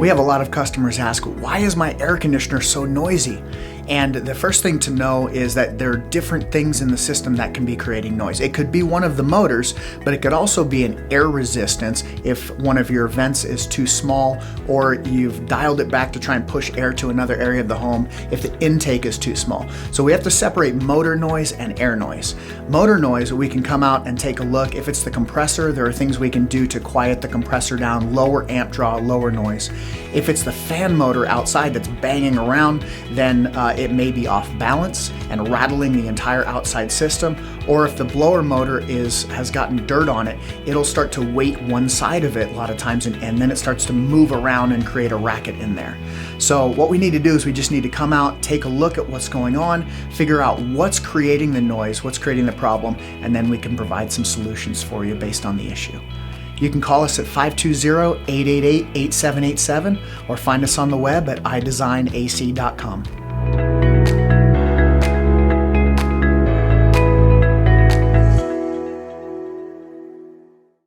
We have a lot of customers ask, why is my air conditioner so noisy? And the first thing to know is that there are different things in the system that can be creating noise. It could be one of the motors, but it could also be an air resistance if one of your vents is too small, or you've dialed it back to try and push air to another area of the home if the intake is too small. So we have to separate motor noise and air noise. Motor noise, we can come out and take a look. If it's the compressor, there are things we can do to quiet the compressor down, lower amp draw, lower noise. If it's the fan motor outside that's banging around, then it may be off balance and rattling the entire outside system. Or if the blower motor has gotten dirt on it, it'll start to weight one side of it a lot of times, and then it starts to move around and create a racket in there. So what we need to do is we just need to come out, take a look at what's going on, figure out what's creating the noise, what's creating the problem, and then we can provide some solutions for you based on the issue. You can call us at 520-888-8787 or find us on the web at iDesignAC.com.